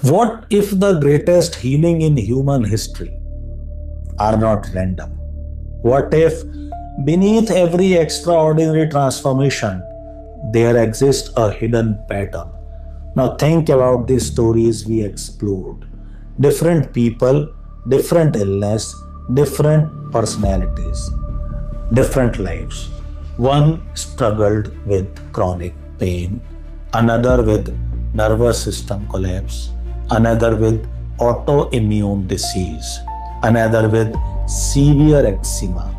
What if the greatest healing in human history are not random? What if beneath every extraordinary transformation there exists a hidden pattern? Now think about the stories we explored. Different people, different illness, different personalities, different lives. One struggled with chronic pain, another with nervous system collapse, another with autoimmune disease, another with severe eczema.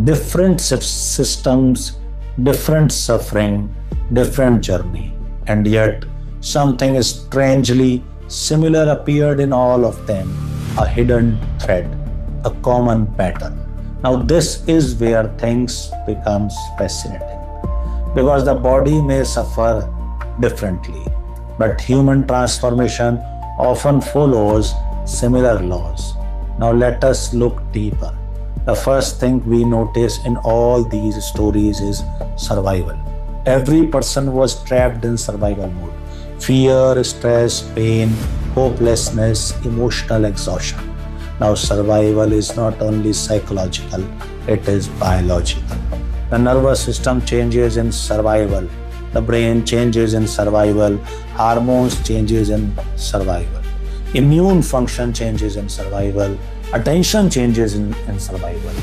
Different systems, different suffering, different journey, and yet something strangely similar appeared in all of them, a hidden thread, a common pattern. Now this is where things becomes fascinating because the body may suffer differently, but human transformation often follows similar laws. Now let us look deeper. The first thing we notice in all these stories is survival. Every person was trapped in survival mode. Fear, stress, pain, hopelessness, emotional exhaustion. Now survival is not only psychological, it is biological. The nervous system changes in survival. The brain changes in survival. Hormones changes in survival. Immune function changes in survival. Attention changes in survival.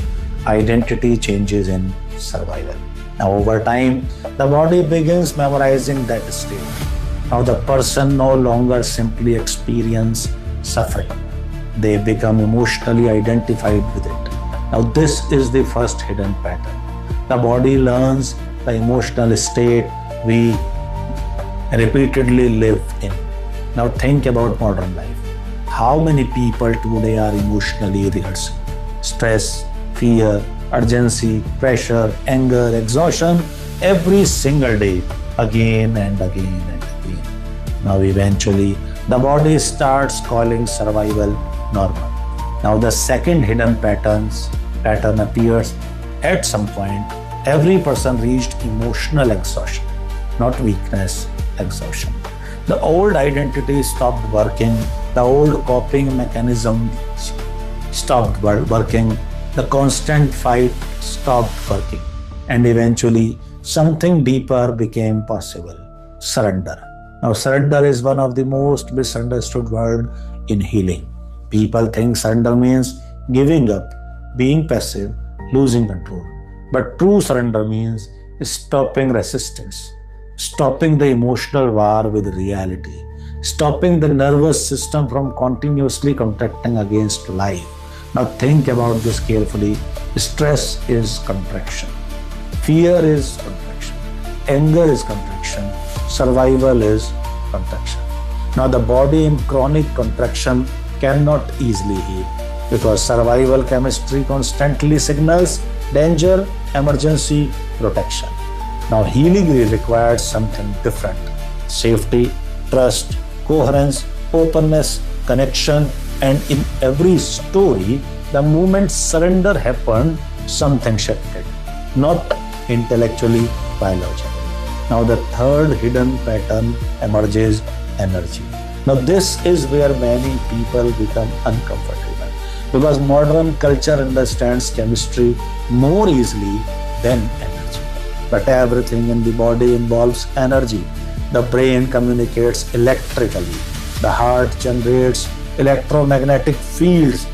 Identity changes in survival. Now over time, the body begins memorizing that state. Now the person no longer simply experiences suffering. They become emotionally identified with it. Now this is the first hidden pattern. The body learns the emotional state we repeatedly live in. Now think about modern life. How many people today are emotionally rehearsing? Stress, fear, urgency, pressure, anger, exhaustion, every single day, again and again and again. Now eventually, the body starts calling survival normal. Now the second hidden pattern appears at some point. Every person reached emotional exhaustion, not weakness, exhaustion. The old identity stopped working. The old coping mechanism stopped working. The constant fight stopped working. And eventually, something deeper became possible. Surrender. Now, surrender is one of the most misunderstood words in healing. People think surrender means giving up, being passive, losing control. But true surrender means stopping resistance, stopping the emotional war with reality, stopping the nervous system from continuously contracting against life. Now think about this carefully. Stress is contraction. Fear is contraction. Anger is contraction. Survival is contraction. Now the body in chronic contraction cannot easily heal because survival chemistry constantly signals danger, emergency, protection. Now healing requires something different. Safety, trust, coherence, openness, connection, and in every story, the moment surrender happened, something shifted. Not intellectually, biologically. Now the third hidden pattern emerges: energy. Now this is where many people become uncomfortable because modern culture understands chemistry more easily than energy. But everything in the body involves energy. The brain communicates electrically. The heart generates electromagnetic fields.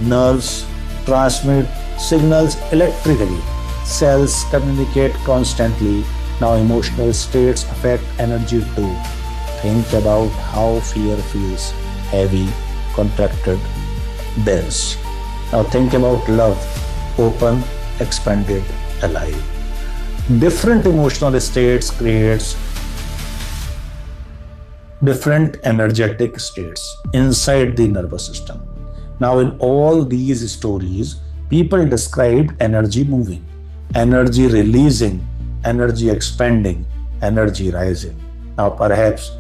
Nerves transmit signals electrically. Cells communicate constantly. Now emotional states affect energy too. Think about how fear feels: heavy, contracted, dense. Now think about love: open, expanded, alive. Different emotional states creates different energetic states inside the nervous system. Now in all these stories, people described energy moving, energy releasing, energy expanding, energy rising. Now perhaps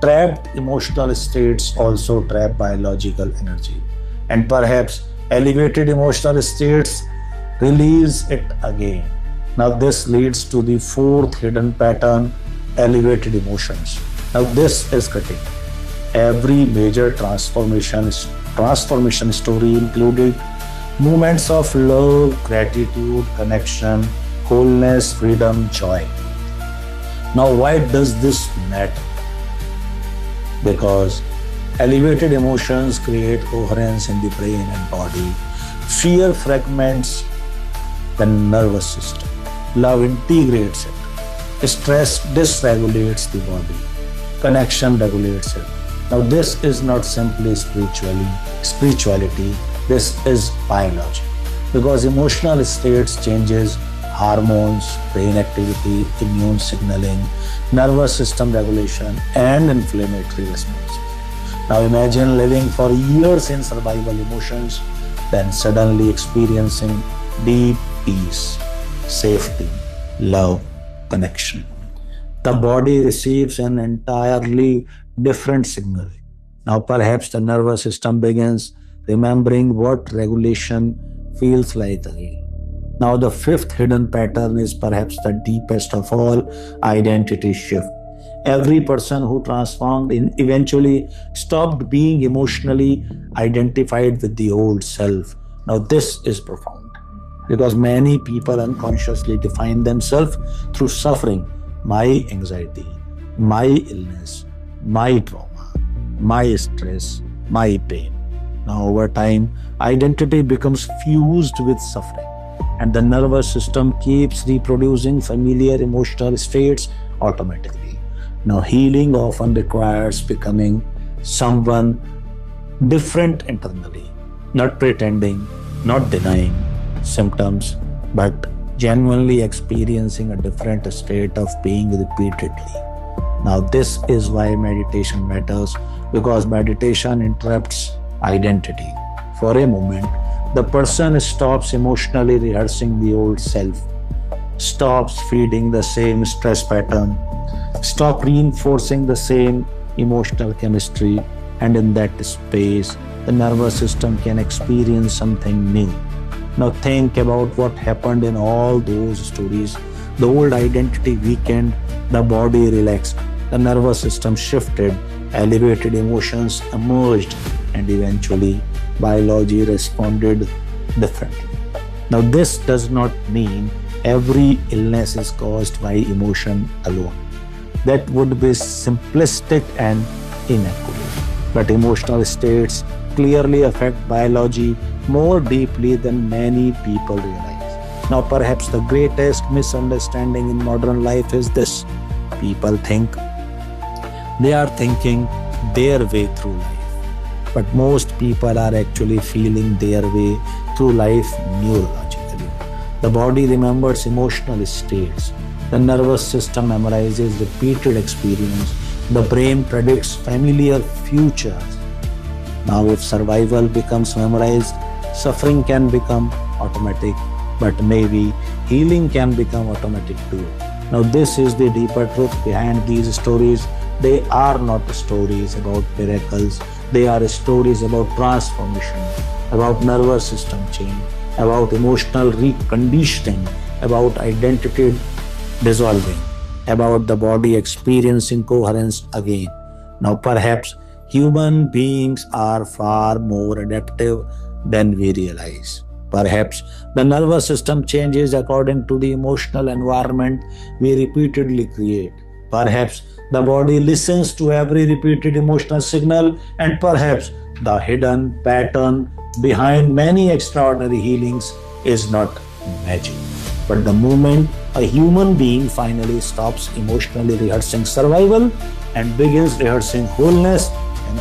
trapped emotional states also trap biological energy, and perhaps elevated emotional states release it again. Now this leads to the fourth hidden pattern: elevated emotions. Now this is critical. Every major transformation story included moments of love, gratitude, connection, wholeness, freedom, joy. Now, why does this matter? Because elevated emotions create coherence in the brain and body. Fear fragments the nervous system. Love integrates it. Stress dysregulates the body. Connection regulates it. Now, this is not simply spirituality. This is biology. Because emotional states changes hormones, brain activity, immune signaling, nervous system regulation, and inflammatory responses. Now imagine living for years in survival emotions, then suddenly experiencing deep peace, safety, love, connection. The body receives an entirely different signal. Now perhaps the nervous system begins remembering what regulation feels like again. Now, the fifth hidden pattern is perhaps the deepest of all: identity shift. Every person who transformed eventually stopped being emotionally identified with the old self. Now, this is profound because many people unconsciously define themselves through suffering: my anxiety, my illness, my trauma, my stress, my pain. Now, over time, identity becomes fused with suffering, and the nervous system keeps reproducing familiar emotional states automatically. Now, healing often requires becoming someone different internally, not pretending, not denying symptoms, but genuinely experiencing a different state of being repeatedly. Now, this is why meditation matters, because meditation interrupts identity. For a moment, the person stops emotionally rehearsing the old self, stops feeding the same stress pattern, stops reinforcing the same emotional chemistry, and in that space, the nervous system can experience something new. Now think about what happened in all those stories. The old identity weakened, the body relaxed, the nervous system shifted, elevated emotions emerged, and eventually biology responded differently. Now, this does not mean every illness is caused by emotion alone. That would be simplistic and inaccurate. But emotional states clearly affect biology more deeply than many people realize. Now, perhaps the greatest misunderstanding in modern life is this: people think they are thinking their way through life. But most people are actually feeling their way through life neurologically. The body remembers emotional states. The nervous system memorizes repeated experience. The brain predicts familiar futures. Now, if survival becomes memorized, suffering can become automatic, but maybe healing can become automatic too. Now, this is the deeper truth behind these stories. They are not stories about miracles. They are stories about transformation, about nervous system change, about emotional reconditioning, about identity dissolving, about the body experiencing coherence again. Now, perhaps human beings are far more adaptive than we realize. Perhaps the nervous system changes according to the emotional environment we repeatedly create. Perhaps the body listens to every repeated emotional signal, and perhaps the hidden pattern behind many extraordinary healings is not magic, but the moment a human being finally stops emotionally rehearsing survival and begins rehearsing wholeness and